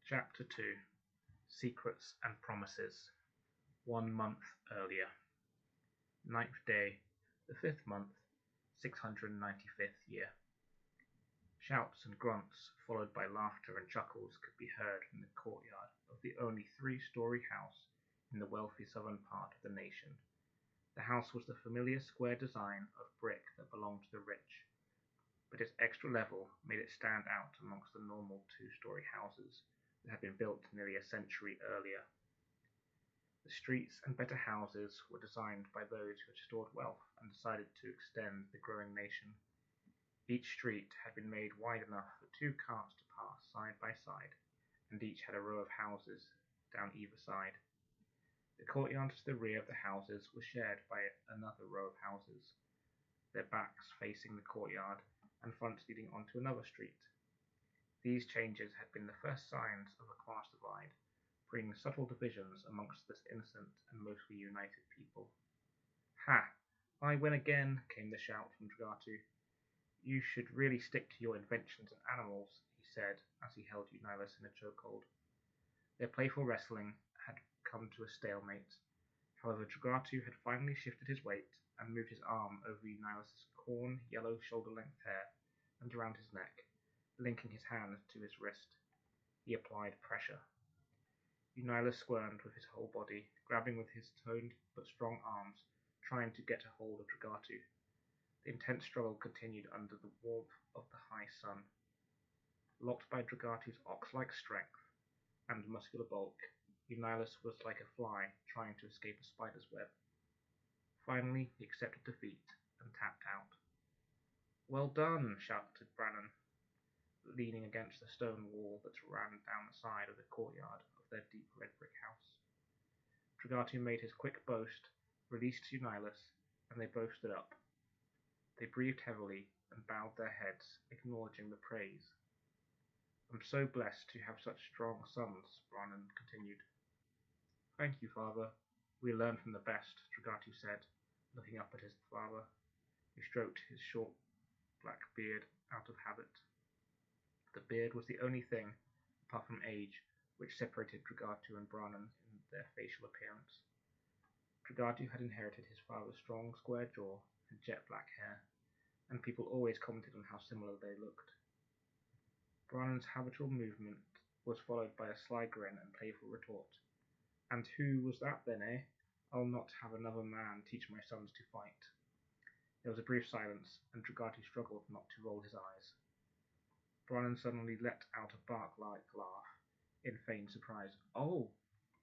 Chapter 2 Secrets and Promises 1 month earlier. Ninth day, the 5th month, 695th year. Shouts and grunts, followed by laughter and chuckles, could be heard from the courtyard of the only 3-story house in the wealthy southern part of the nation. The house was the familiar square design of brick that belonged to the rich, but its extra level made it stand out amongst the normal 2-story houses that had been built nearly a century earlier. The streets and better houses were designed by those who had stored wealth and decided to extend the growing nation. Each street had been made wide enough for 2 carts to pass side by side, and each had a row of houses down either side. The courtyard to the rear of the houses was shared by another row of houses, their backs facing the courtyard and fronts leading onto another street. These changes had been the first signs of a class divide, bringing subtle divisions amongst this innocent and mostly united people. "Ha! I win again!" came the shout from Dragatu. "You should really stick to your inventions and animals," he said as he held Eunyalus in a chokehold. Their playful wrestling had come to a stalemate. However, Dragatu had finally shifted his weight and moved his arm over Eunyalus' corn-yellow shoulder-length hair and around his neck, linking his hand to his wrist. He applied pressure. Eunyalus squirmed with his whole body, grabbing with his toned but strong arms, trying to get a hold of Dragatu. The intense struggle continued under the warmth of the high sun. Locked by Dragatu's ox-like strength and muscular bulk, Eunyalus was like a fly trying to escape a spider's web. Finally, he accepted defeat and tapped out. "Well done!" shouted Brannon, leaning against the stone wall that ran down the side of the courtyard of their deep red brick house. Dragatu made his quick boast, released Eunyalus, and they both stood up. They breathed heavily and bowed their heads, acknowledging the praise. "I'm so blessed to have such strong sons," Brannon continued. "Thank you, father. We learn from the best," Dragatu said, looking up at his father, who stroked his short black beard out of habit. The beard was the only thing, apart from age, which separated Dragatu and Brannon in their facial appearance. Dragatu had inherited his father's strong, square jaw and jet black hair, and people always commented on how similar they looked. Brannon's habitual movement was followed by a sly grin and playful retort. "And who was that then, eh? I'll not have another man teach my sons to fight." There was a brief silence, and Dragatu struggled not to roll his eyes. Brannon suddenly let out a bark-like laugh, in feigned surprise. "Oh,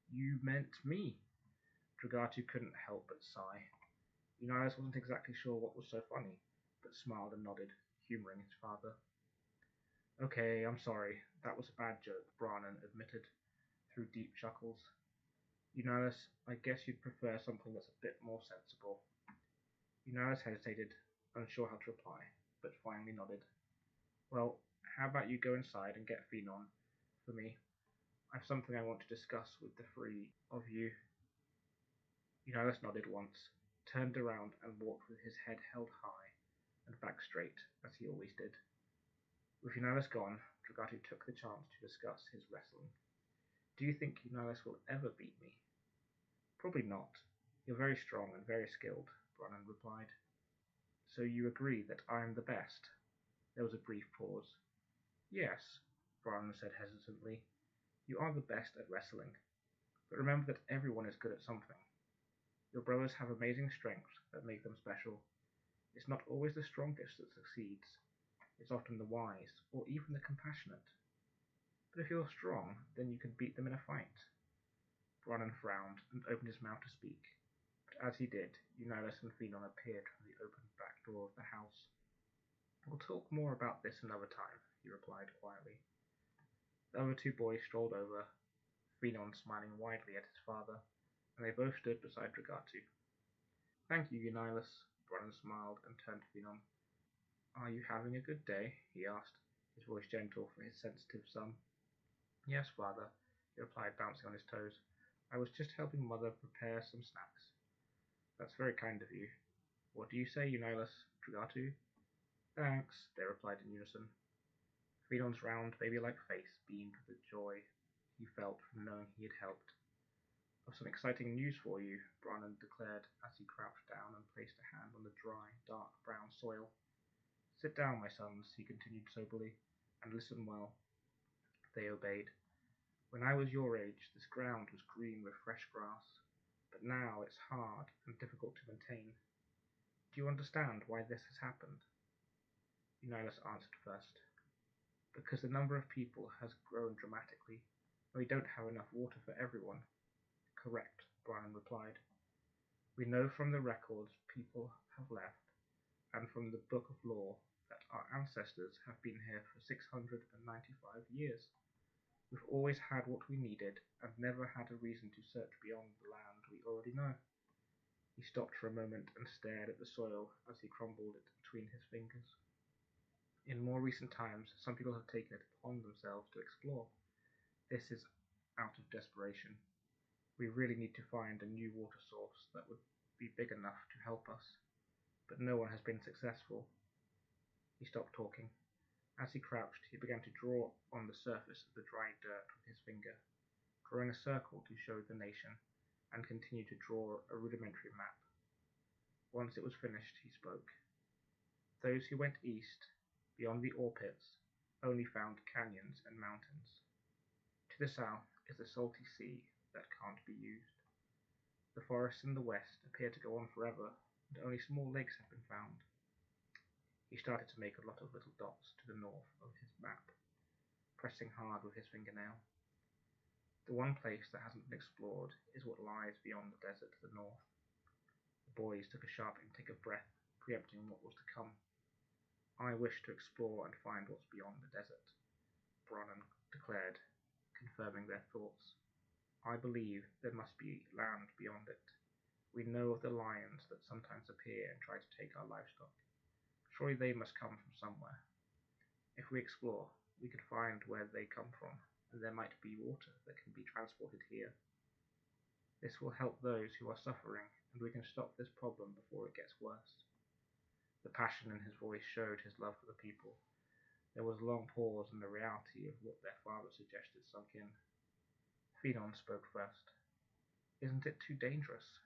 you meant me!" Dragatu couldn't help but sigh. Eunyalus wasn't exactly sure what was so funny, but smiled and nodded, humouring his father. "Okay, I'm sorry. That was a bad joke," Brannon admitted, through deep chuckles. "Eunyalus, I guess you'd prefer something that's a bit more sensible." Eunyalus hesitated, unsure how to reply, but finally nodded. "Well, how about you go inside and get Phenon for me? I've something I want to discuss with the 3 of you." Eunyalus nodded once, turned around and walked with his head held high and back straight, as he always did. With Eunyalus gone, Dragatu took the chance to discuss his wrestling. "Do you think Eunyalus will ever beat me?" "Probably not. You're very strong and very skilled," Brannon replied. "So you agree that I'm the best?" There was a brief pause. "Yes," Brannon said hesitantly. "You are the best at wrestling. But remember that everyone is good at something. Your brothers have amazing strengths that make them special. It's not always the strongest that succeeds. It's often the wise, or even the compassionate. But if you're strong, then you can beat them in a fight." Brannon frowned and opened his mouth to speak, but as he did, Eunyalus and Phenon appeared from the open back door of the house. "We'll talk more about this another time," he replied quietly. The other 2 boys strolled over, Phenon smiling widely at his father, and they both stood beside Dragatu. "Thank you, Eunyalus." Brannon smiled and turned to Phenon. "Are you having a good day?" he asked, his voice gentle for his sensitive son. "Yes, father," he replied, bouncing on his toes. "I was just helping mother prepare some snacks." "That's very kind of you. What do you say, Eunyalus?" Dragatu. "Thanks," they replied in unison. Phenon's round, baby-like face beamed with joy. he felt from knowing he had helped. "I've some exciting news for you," Brannan declared as he crouched down and placed a hand on the dry, dark brown soil. "Sit down, my sons," he continued soberly, "and listen well." They obeyed. "When I was your age, this ground was green with fresh grass, but now it's hard and difficult to maintain. Do you understand why this has happened?" Eunyalus answered first. "Because the number of people has grown dramatically, and we don't have enough water for everyone." "Correct," Brannan replied. "We know from the records people have left, and from the Book of Law, that our ancestors have been here for 695 years. We've always had what we needed, and never had a reason to search beyond the land we already know." He stopped for a moment and stared at the soil as he crumbled it between his fingers. "In more recent times, some people have taken it upon themselves to explore. This is out of desperation. We really need to find a new water source that would be big enough to help us, but no one has been successful." He stopped talking. As he crouched, he began to draw on the surface of the dry dirt with his finger, drawing a circle to show the nation, and continued to draw a rudimentary map. Once it was finished, he spoke. "Those who went east, beyond the ore pits, only found canyons and mountains. To the south is the salty sea that can't be used. The forests in the west appear to go on forever, and only small lakes have been found." He started to make a lot of little dots to the north of his map, pressing hard with his fingernail. "The one place that hasn't been explored is what lies beyond the desert to the north." The boys took a sharp intake of breath, preempting what was to come. "I wish to explore and find what's beyond the desert," Brannan declared, confirming their thoughts. "I believe there must be land beyond it. We know of the lions that sometimes appear and try to take our livestock. Surely they must come from somewhere. If we explore, we could find where they come from, and there might be water that can be transported here. This will help those who are suffering, and we can stop this problem before it gets worse." The passion in his voice showed his love for the people. There was a long pause, and the reality of what their father suggested sunk in. Finon spoke first. "Isn't it too dangerous?"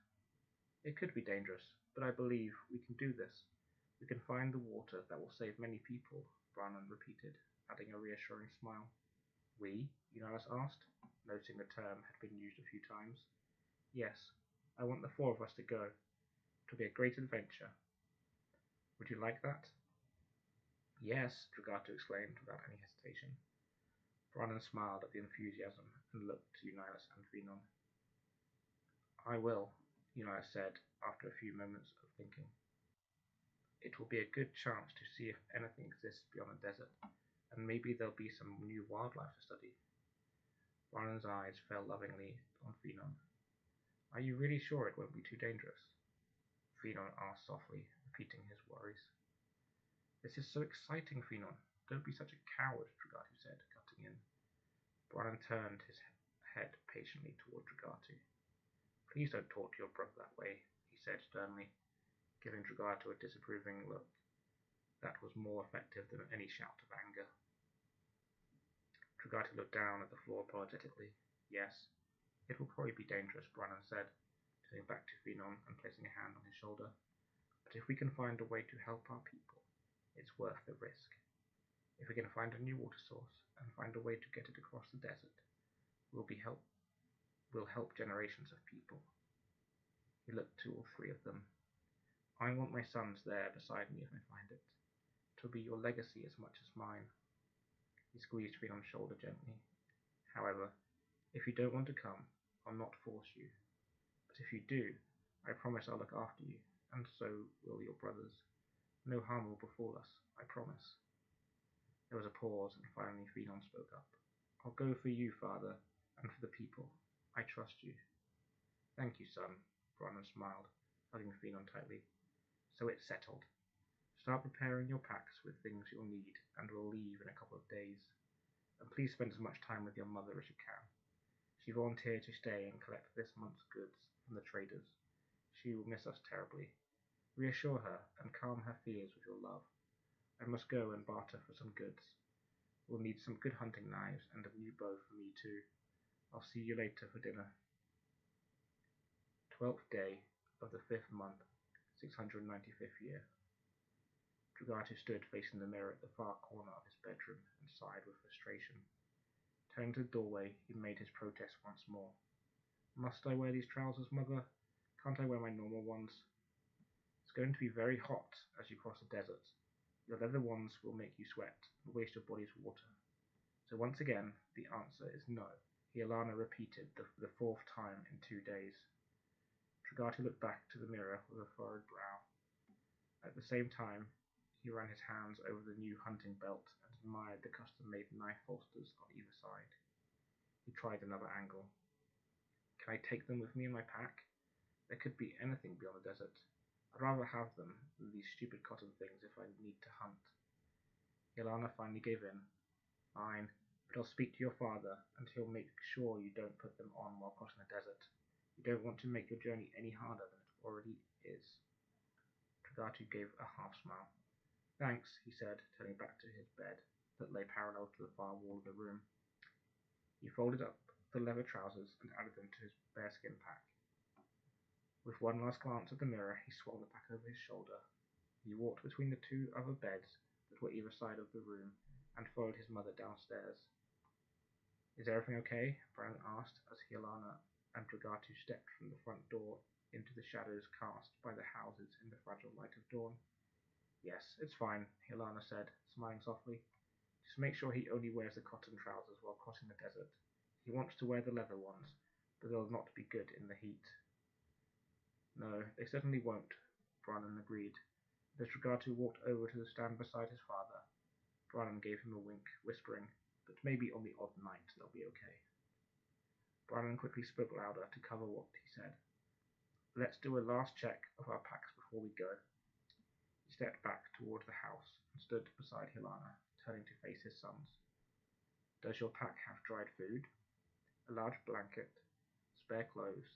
"It could be dangerous, but I believe we can do this. We can find the water that will save many people," Brannan repeated, adding a reassuring smile. "We?" Eunyalus asked, noting the term had been used a few times. "Yes, I want the 4 of us to go. It'll be a great adventure. Would you like that?" "Yes," Dragato exclaimed without any hesitation. Brannan smiled at the enthusiasm and looked to Eunyalus and Finon. "I will," Eunyalus said after a few moments of thinking. "It will be a good chance to see if anything exists beyond the desert, and maybe there'll be some new wildlife to study." Brannan's eyes fell lovingly on Finon. "Are you really sure it won't be too dangerous?" Finon asked softly, repeating his worries. "This is so exciting, Finon. Don't be such a coward," Dragato said, cutting in. Brannan turned his head patiently toward Dragato. "Please don't talk to your brother that way," he said sternly, giving Dragato a disapproving look that was more effective than any shout of anger. Dragato looked down at the floor apologetically. "Yes, it will probably be dangerous," Brannan said, turning back to Finon and placing a hand on his shoulder. "But if we can find a way to help our people, it's worth the risk. If we can find a new water source and find a way to get it across the desert, we'll help generations of people." He looked to all 3 of them. "I want my sons there beside me if I find it. It'll be your legacy as much as mine." He squeezed Finon's shoulder gently. "However, if you don't want to come, I'll not force you. But if you do, I promise I'll look after you, and so will your brothers. No harm will befall us, I promise." There was a pause, and finally Finon spoke up. "I'll go for you, father, and for the people. I trust you." "Thank you, son," Brannan smiled, hugging Finon tightly. "So it's settled. Start preparing your packs with things you'll need, and we'll leave in a couple of days. And please spend as much time with your mother as you can. She volunteered to stay and collect this month's goods from the traders. She will miss us terribly. Reassure her and calm her fears with your love. I must go and barter for some goods. We'll need some good hunting knives and a new bow for me too. I'll see you later for dinner. 12th day of the 5th month, 695th year. Dragatu stood facing the mirror at the far corner of his bedroom and sighed with frustration. Turning to the doorway, he made his protest once more. Must I wear these trousers, Mother? Can't I wear my normal ones? It's going to be very hot as you cross the desert. Your leather ones will make you sweat and waste your body's water. So once again, the answer is no. Hialana repeated the 4th time in 2 days. Dragatu looked back to the mirror with a furrowed brow. At the same time, he ran his hands over the new hunting belt and admired the custom-made knife holsters on either side. He tried another angle. Can I take them with me in my pack? There could be anything beyond the desert. I'd rather have them than these stupid cotton things if I need to hunt. Hialana finally gave in. Fine, but I'll speak to your father, and he'll make sure you don't put them on while crossing the desert. You don't want to make your journey any harder than it already is. Dragatu gave a half-smile. Thanks, he said, turning back to his bed that lay parallel to the far wall of the room. He folded up the leather trousers and added them to his bearskin pack. With one last glance at the mirror, he swung the pack over his shoulder. He walked between the 2 other beds that were either side of the room and followed his mother downstairs. Is everything okay? Bran asked as Hialana and Dragatu stepped from the front door into the shadows cast by the houses in the fragile light of dawn. Yes, it's fine, Hialana said, smiling softly. Just make sure he only wears the cotton trousers while crossing the desert. He wants to wear the leather ones, but they'll not be good in the heat. No, they certainly won't, Brannan agreed. As Dragatu walked over to stand beside his father, Brannan gave him a wink, whispering, but maybe on the odd night they'll be okay. Brannan quickly spoke louder to cover what he said. Let's do a last check of our packs before we go. He stepped back toward the house and stood beside Hialana, turning to face his sons. Does your pack have dried food? A large blanket, spare clothes,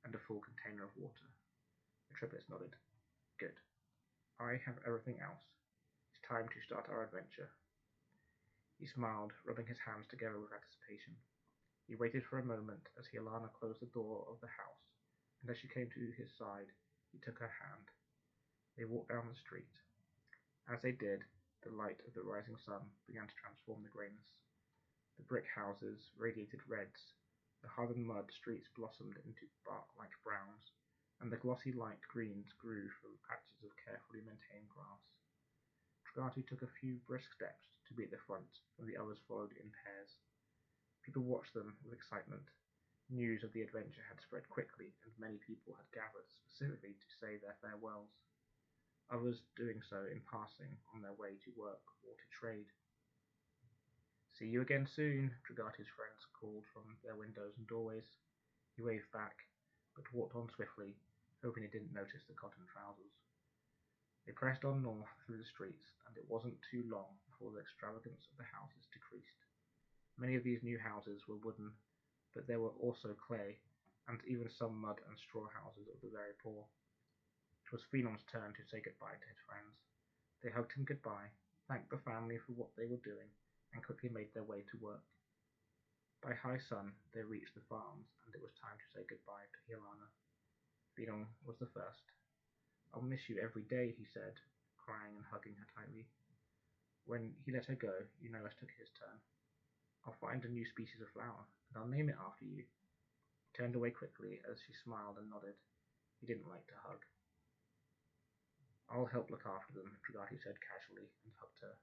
and a full container of water? The triplets nodded. Good. I have everything else. It's time to start our adventure. He smiled, rubbing his hands together with anticipation. He waited for a moment as Hialana closed the door of the house, and as she came to his side, he took her hand. They walked down the street. As they did, the light of the rising sun began to transform the greyness. The brick houses radiated reds, the hardened mud streets blossomed into bark-like browns, and the glossy light greens grew from patches of carefully maintained grass. Dragatu took a few brisk steps to be at the front, and the others followed in pairs. People watched them with excitement. News of the adventure had spread quickly, and many people had gathered specifically to say their farewells, others doing so in passing on their way to work or to trade. See you again soon, Dragatu's friends called from their windows and doorways. He waved back, but walked on swiftly, hoping he didn't notice the cotton trousers. They pressed on north through the streets, and it wasn't too long before the extravagance of the houses decreased. Many of these new houses were wooden, but there were also clay, and even some mud and straw houses of the very poor. It was Phenom's turn to say goodbye to his friends. They hugged him goodbye, thanked the family for what they were doing, and quickly made their way to work. By high sun, they reached the farms, and it was time to say goodbye to Hialana. Phenom was the first. I'll miss you every day, he said, crying and hugging her tightly. When he let her go, Eunolos took his turn. I'll find a new species of flower, and I'll name it after you. He turned away quickly as she smiled and nodded. He didn't like to hug. I'll help look after them, Dragatu said casually, and hugged her.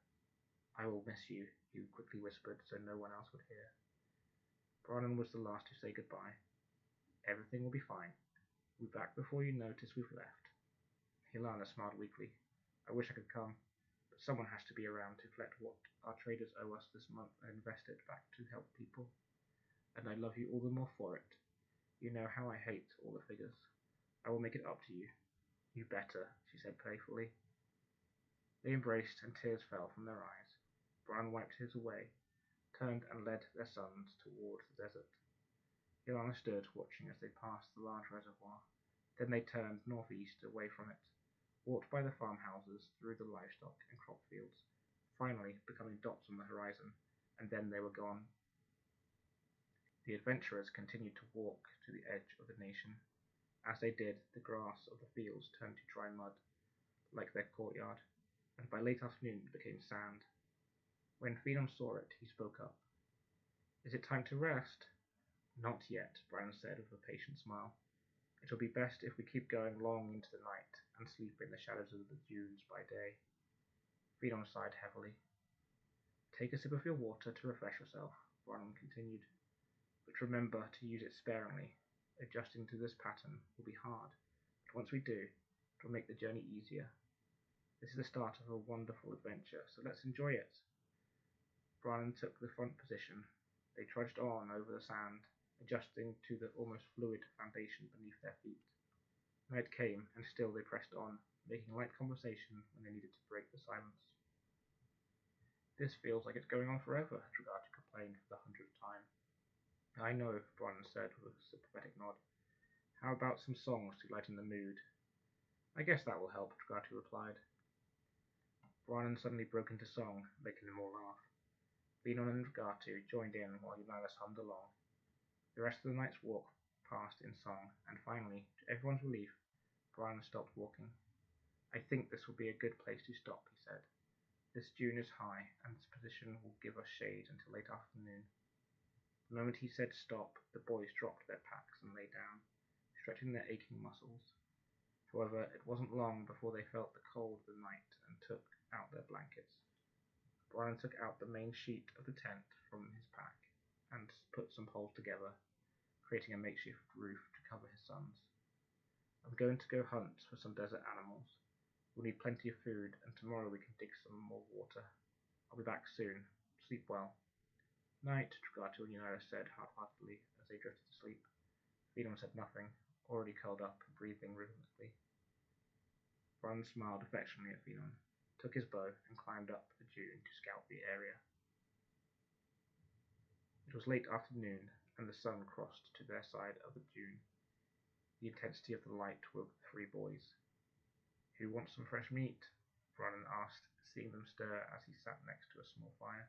I will miss you, he quickly whispered so no one else would hear. Brannan was the last to say goodbye. Everything will be fine. We'll be back before you notice we've left. Hialana smiled weakly. I wish I could come, but someone has to be around to collect what our traders owe us this month and invest it back to help people. And I love you all the more for it. You know how I hate all the figures. I will make it up to you. You better, she said playfully. They embraced, and tears fell from their eyes. Bran wiped his away, turned and led their sons towards the desert. Hialana stood, watching as they passed the large reservoir. Then they turned northeast, away from it, walked by the farmhouses, through the livestock and crop fields, finally becoming dots on the horizon, and then they were gone. The adventurers continued to walk to the edge of the nation. As they did, the grass of the fields turned to dry mud, like their courtyard, and by late afternoon it became sand. When Phenom saw it, he spoke up. "Is it time to rest?" "Not yet," Brian said with a patient smile. "It will be best if we keep going long into the night and sleep in the shadows of the dunes by day." Phenom sighed heavily. "Take a sip of your water to refresh yourself," Brian continued. "But remember to use it sparingly. Adjusting to this pattern will be hard, but once we do, it will make the journey easier. This is the start of a wonderful adventure, so let's enjoy it." Brian took the front position. They trudged on over the sand, adjusting to the almost fluid foundation beneath their feet. Night came, and still they pressed on, making light conversation when they needed to break the silence. "This feels like it's going on forever," Dragatu complained for the 100th time. "I know," Brian said with a sympathetic nod. "How about some songs to lighten the mood?" "I guess that will help," Dragatu replied. Brian suddenly broke into song, making them all laugh. Phenom and Dragatu joined in while Eunyalus hummed along. The rest of the night's walk passed in song, and finally, to everyone's relief, Brian stopped walking. "I think this will be a good place to stop," he said. "This dune is high, and this position will give us shade until late afternoon." The moment he said stop, the boys dropped their packs and lay down, stretching their aching muscles. However, it wasn't long before they felt the cold of the night and took out their blankets. Brian took out the main sheet of the tent from his pack and put some poles together, creating a makeshift roof to cover his sons. "I'm going to go hunt for some desert animals. We'll need plenty of food, and tomorrow we can dig some more water. I'll be back soon. Sleep well." "Night," Dragatu and Eunyalus said half-heartedly as they drifted to sleep. Phenom said nothing, already curled up and breathing rhythmically. Brian smiled affectionately at Phenom, took his bow, and climbed up the dune to scout the area. It was late afternoon, and the sun crossed to their side of the dune. The intensity of the light woke the three boys. "Who wants some fresh meat?" Brian asked, seeing them stir as he sat next to a small fire.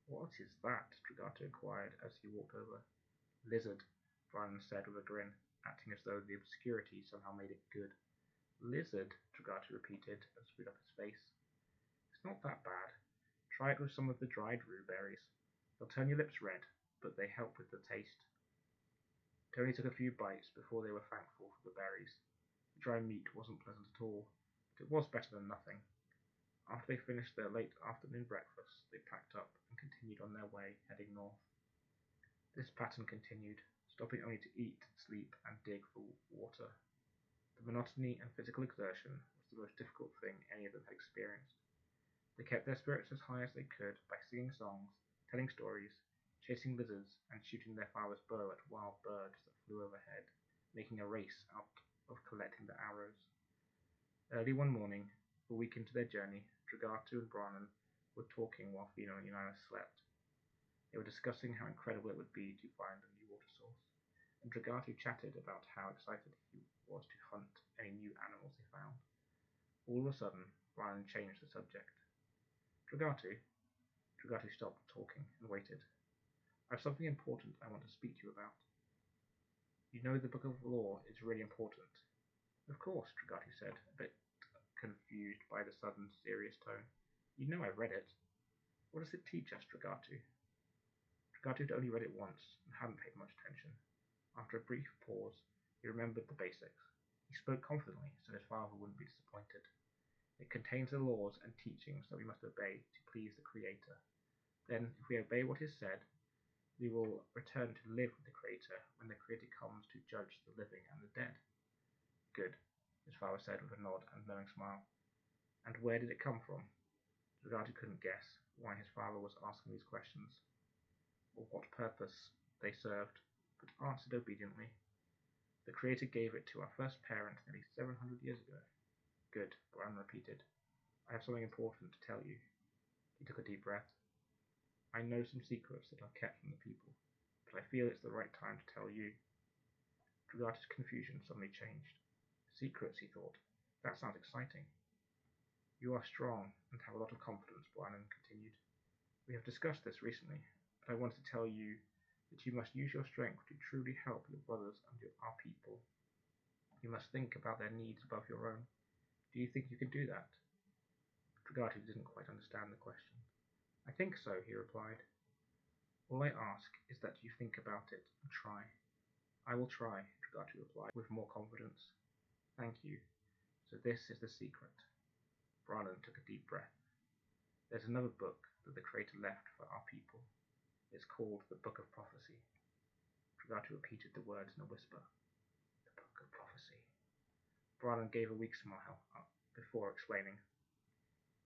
"What is that?" Dragatu inquired as he walked over. "Lizard," Brian said with a grin, acting as though the obscurity somehow made it good. "Lizard," Dragatu repeated and screwed up his face. "It's not that bad. Try it with some of the dried rue berries. They'll turn your lips red, but they help with the taste." Tony took a few bites before they were thankful for the berries. The dry meat wasn't pleasant at all, but it was better than nothing. After they finished their late afternoon breakfast, they packed up and continued on their way, heading north. This pattern continued, stopping only to eat, sleep, and dig for water. The monotony and physical exertion was the most difficult thing any of them had experienced. They kept their spirits as high as they could by singing songs, telling stories, chasing lizards, and shooting their father's bow at wild birds that flew overhead, making a race out of collecting the arrows. Early one morning, a week into their journey, Dragatu and Brian were talking while Phenom and Eunyalus slept. They were discussing how incredible it would be to find a new water source, and Dragatu chatted about how excited he was to hunt any new animals they found. All of a sudden, Brian changed the subject. "Dragatu?" Dragatu stopped talking and waited. "I have something important I want to speak to you about." "You know the Book of Law is really important." "Of course," Dragatu said, a bit confused by the sudden serious tone. "You know I've read it." "What does it teach us, Dragatu?" Dragatu had only read it once and hadn't paid much attention. After a brief pause, he remembered the basics. He spoke confidently so his father wouldn't be disappointed. "It contains the laws and teachings that we must obey to please the Creator. Then, if we obey what is said, we will return to live with the Creator when the Creator comes to judge the living and the dead." "Good," his father said with a nod and knowing smile. "And where did it come from?" Dragatu couldn't guess why his father was asking these questions, or what purpose they served, but answered obediently. "The Creator gave it to our first parents nearly 700 years ago." "Good," Brian repeated. "I have something important to tell you." He took a deep breath. "I know some secrets that I've kept from the people, but I feel it's the right time to tell you." Dragatu's confusion suddenly changed. "Secrets," he thought. "That sounds exciting." "You are strong and have a lot of confidence," Brian continued. "We have discussed this recently, but I wanted to tell you that you must use your strength to truly help your brothers and our people. You must think about their needs above your own. Do you think you can do that? Dragatu didn't quite understand the question. I think so, he replied. All I ask is that you think about it and try. I will try, Dragatu replied with more confidence. Thank you. So this is the secret. Brannan took a deep breath. There's another book that the Creator left for our people. It's called the Book of Prophecy. Dragatu repeated the words in a whisper. The Book of Prophecy. Brannan gave a weak smile before explaining.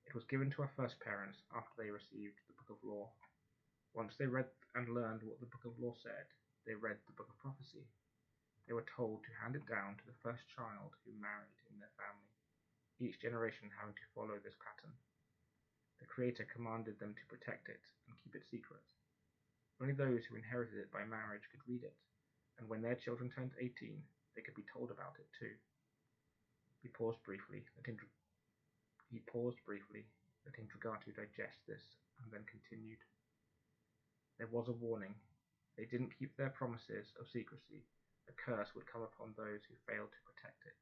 It was given to our first parents after they received the Book of Law. Once they read and learned what the Book of Law said, they read the Book of Prophecy. They were told to hand it down to the first child who married in their family, each generation having to follow this pattern. The Creator commanded them to protect it and keep it secret. Only those who inherited it by marriage could read it, and when their children turned 18, they could be told about it too. He paused briefly, letting Dragatu digest this, and then continued. There was a warning. They didn't keep their promises of secrecy. A curse would come upon those who failed to protect it,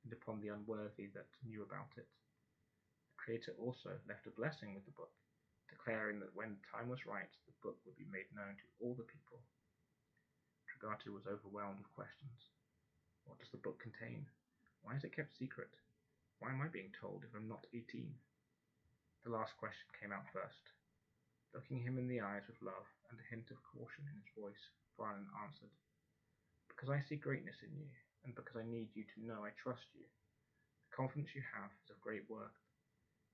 and upon the unworthy that knew about it. The Creator also left a blessing with the book, declaring that when the time was right, the book would be made known to all the people. Dragatu was overwhelmed with questions. What does the book contain? Why is it kept secret? Why am I being told if I'm not 18? The last question came out first. Looking him in the eyes with love and a hint of caution in his voice, Brannan answered, Because I see greatness in you, and because I need you to know I trust you. The confidence you have is of great worth.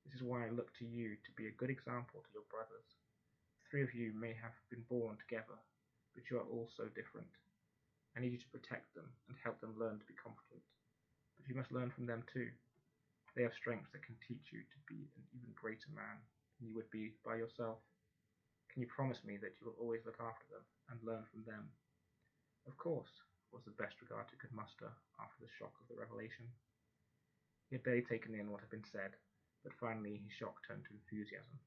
This is why I look to you to be a good example to your brothers. The 3 of you may have been born together, but you are all so different. I need you to protect them and help them learn to be confident. But you must learn from them too. They have strengths that can teach you to be an even greater man than you would be by yourself. Can you promise me that you will always look after them and learn from them? Of course, was the best Dragatu could muster after the shock of the revelation. He had barely taken in what had been said, but finally his shock turned to enthusiasm.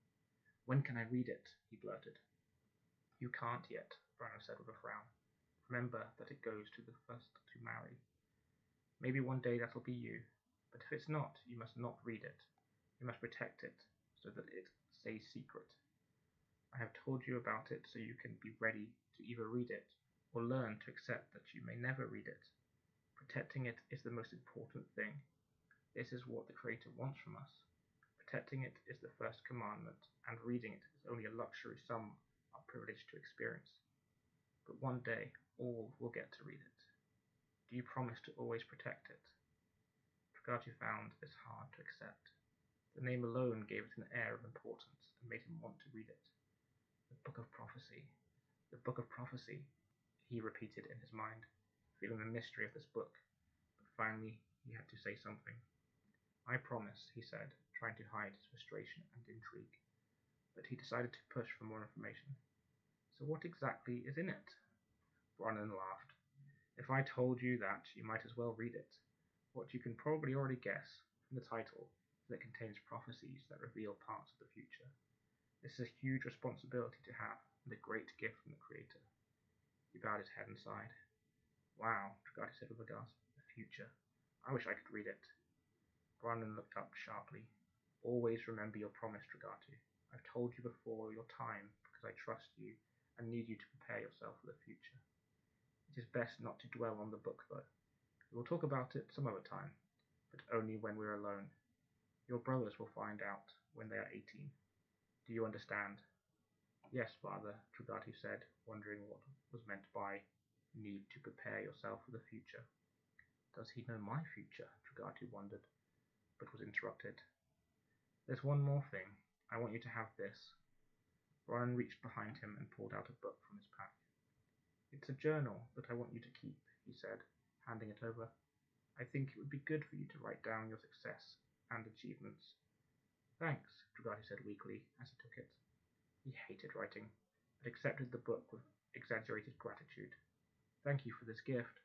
When can I read it? He blurted. You can't yet, Brannan said with a frown. Remember that it goes to the first to marry. Maybe one day that'll be you, but if it's not, you must not read it. You must protect it, so that it stays secret. I have told you about it so you can be ready to either read it, or learn to accept that you may never read it. Protecting it is the most important thing. This is what the Creator wants from us. Protecting it is the first commandment, and reading it is only a luxury some are privileged to experience. But one day, all will get to read it. Do you promise to always protect it? Dragatu found this hard to accept. The name alone gave it an air of importance and made him want to read it. The Book of Prophecy. The Book of Prophecy, he repeated in his mind, feeling the mystery of this book. But finally, he had to say something. I promise, he said, trying to hide his frustration and intrigue. But he decided to push for more information. So what exactly is in it? Brannan laughed. If I told you that, you might as well read it. What you can probably already guess from the title is that it contains prophecies that reveal parts of the future. This is a huge responsibility to have, and a great gift from the Creator. He bowed his head and sighed. Wow, Dragatu said with a gasp. The future. I wish I could read it. Brannan looked up sharply. Always remember your promise, Dragatu. I've told you before your time because I trust you and need you to prepare yourself for the future. It is best not to dwell on the book, though. We will talk about it some other time, but only when we're alone. Your brothers will find out when they are 18. Do you understand? Yes, father, Dragatu said, wondering what was meant by need to prepare yourself for the future. Does he know my future? Dragatu wondered, but was interrupted. There's one more thing. I want you to have this. Brannan reached behind him and pulled out a book from his pack. It's a journal that I want you to keep, he said, handing it over. I think it would be good for you to write down your success and achievements. Thanks, Dragatu said weakly as he took it. He hated writing, but accepted the book with exaggerated gratitude. Thank you for this gift.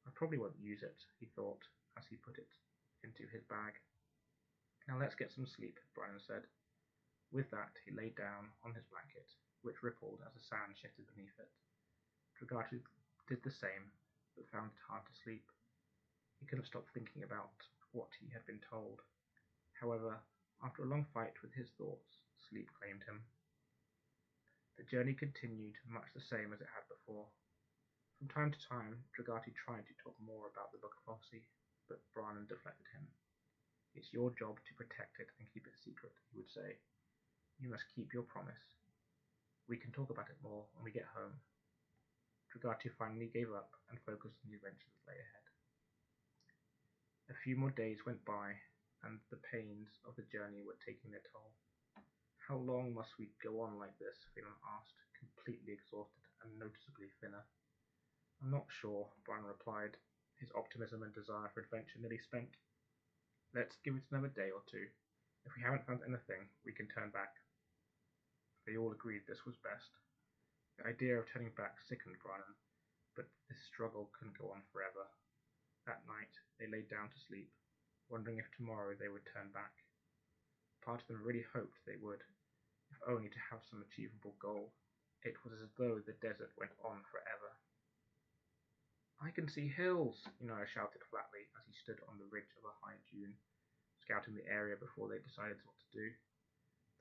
I probably won't use it, he thought, as he put it into his bag. Now let's get some sleep, Brannan said. With that, he lay down on his blanket which rippled as the sand shifted beneath it. Dragati did the same, but found it hard to sleep. He couldn't stop thinking about what he had been told. However, after a long fight with his thoughts, sleep claimed him. The journey continued much the same as it had before. From time to time, Dragati tried to talk more about the Book of Prophecy, but Brannan deflected him. It's your job to protect it and keep it secret, he would say. You must keep your promise. We can talk about it more when we get home. Dragati finally gave up and focused on the adventures that lay ahead. A few more days went by, and the pains of the journey were taking their toll. How long must we go on like this? Phelan asked, completely exhausted and noticeably thinner. I'm not sure, Brian replied, his optimism and desire for adventure nearly spent. Let's give it another day or two. If we haven't found anything, we can turn back. They all agreed this was best. The idea of turning back sickened Brannan, but this struggle couldn't go on forever. That night, they laid down to sleep, wondering if tomorrow they would turn back. Part of them really hoped they would, if only to have some achievable goal. It was as though the desert went on forever. I can see hills, Enoya shouted flatly as he stood on the ridge of a high dune, scouting the area before they decided what to do.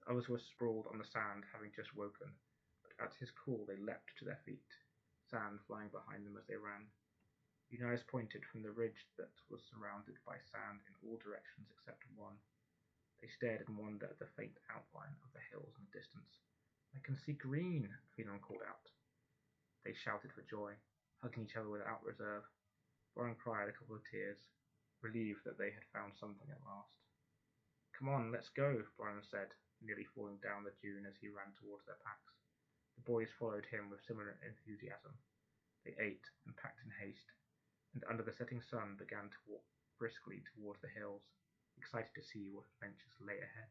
The others were sprawled on the sand, having just woken, but at his call they leapt to their feet, sand flying behind them as they ran. Eunyas pointed from the ridge that was surrounded by sand in all directions except one. They stared in wonder at the faint outline of the hills in the distance. I can see green, Phelan called out. They shouted for joy, hugging each other without reserve. Brian cried a couple of tears, relieved that they had found something at last. Come on, let's go, Brian said, nearly falling down the dune as he ran towards their packs. The boys followed him with similar enthusiasm. They ate and packed in haste, and under the setting sun began to walk briskly towards the hills, excited to see what adventures lay ahead.